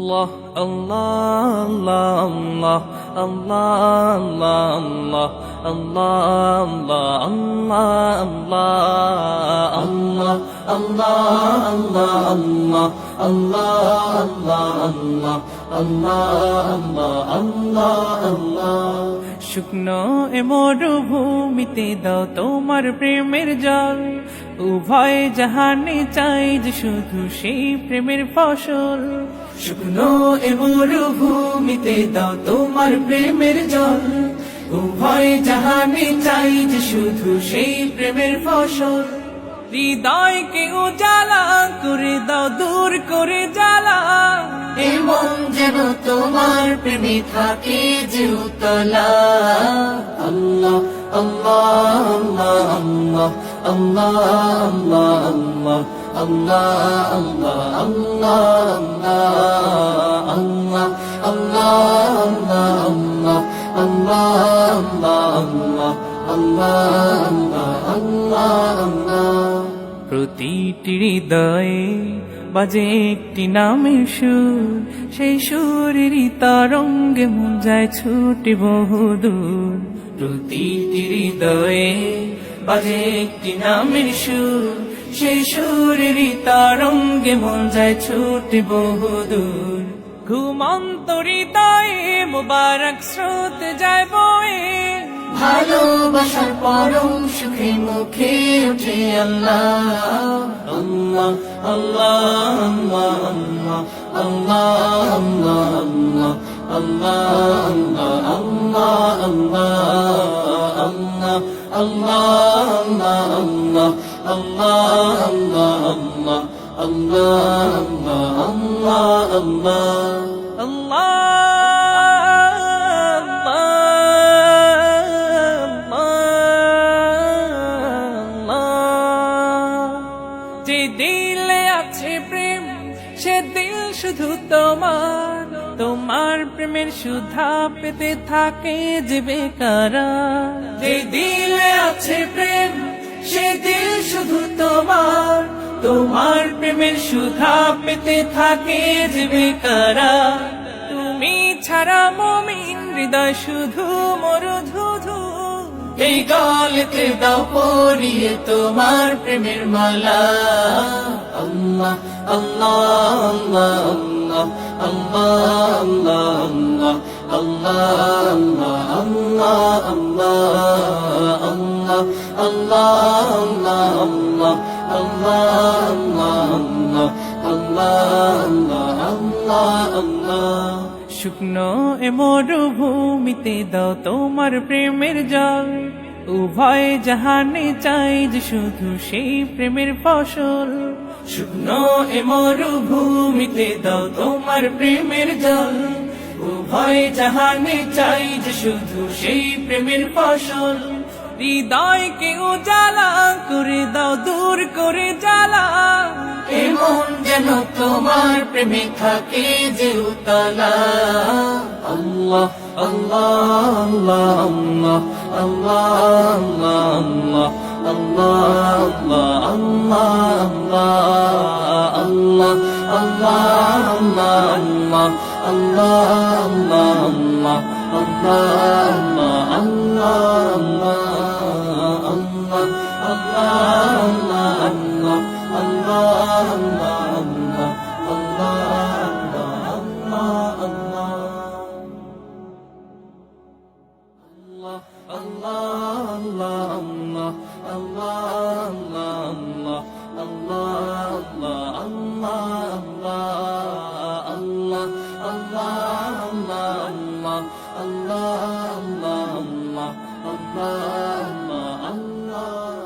Allah, Allah, Allah, Allah, Allah, Allah, Allah, Allah, Allah, Allah, Allah, Allah, Allah. শুকনো এ মরুভূমিতে দাও তোমার প্রেমের জল, উভয় জাহানে চাই যে শুধু সেই প্রেমের ফসল। শুকনো এ মরুভূমিতে দাও তোমার প্রেমের জল, উভয় জাহানে চাই যে শুধু সেই প্রেমের ফসল। হৃদয়কে উজালা করে দাও, দূর করে জ্বালা, এমন যেন তোমার প্রেমে থাকে যে উতলা। আল্লাহ, আল্লাহ, আল্লাহ, আল্লাহ, আল্লাহ, আল্লাহ, আল্লাহ, আল্লাহ, আল্লাহ, আল্লাহ, আল্লাহ, আল্লাহ। প্রতিটি হৃদয়ে বাজে একটি নামের সুর, সেই সুরেরই তরঙ্গে মন যায় ছুটে বহুদূর। প্রতিটি হৃদয়ে বাজে একটি নামের সুর, সেই সুরেরই তরঙ্গে মন যায় ছুটে বহুদূর। ঘুমন্ত হৃদয়ে মুবারক স্রোত যায় বয়ে, ভালোবাসার পরম সুখে মুখে উঠে আল্লাহ, আল্লাহ, আল্লাহ, আল্লাহ, আল্লাহ, আল্লাহ, আল্লাহ, আল্লাহ, আল্লাহ, আল্লাহ, আল্লাহ, আল্লাহ। যে দিলে আছে প্রেম, সে দিল শুধু তোমার, তোমার প্রেমের সুধা পেতে থাকে যে বেকারার। যে দিলে আছে প্রেম, সে দিল শুধু তোমার, তোমার প্রেমের সুধা পেতে থাকে যে বেকারার। তুমি ছাড়া মুমিন হৃদয় শুধু মরুধুধু, এই গলেতে দাও পরিয়ে তোমার প্রেমের মালা। আল্লাহ, আল্লাহ, আল্লাহ, আল্লাহ, আল্লাহ, আল্লাহ, আল্লাহ, আল্লাহ, আল্লাহ। শুকনো এ মরুভূমিতে দাও তোমার প্রেমের জল, উভয় জাহানে চাই যে শুধু সেই প্রেমের ফসল। শুকনো এ মরুভূমিতে দাও তোমার প্রেমের জল, উভয় জাহানে চাই যে শুধু সেই প্রেমের ফসল। হৃদয়কে উজালা করে দাও, দূর করে জ্বালা, এমন যেন তোমার প্রেমে থাকে যে উতলা। আল্লাহ, আল্লাহ, আল্লাহ, আল্লাহ, আল্লাহ, আল্লাহ, আল্লাহ, আল্লাহ, Allah, Allah, Allah, Allah, Allah, Allah.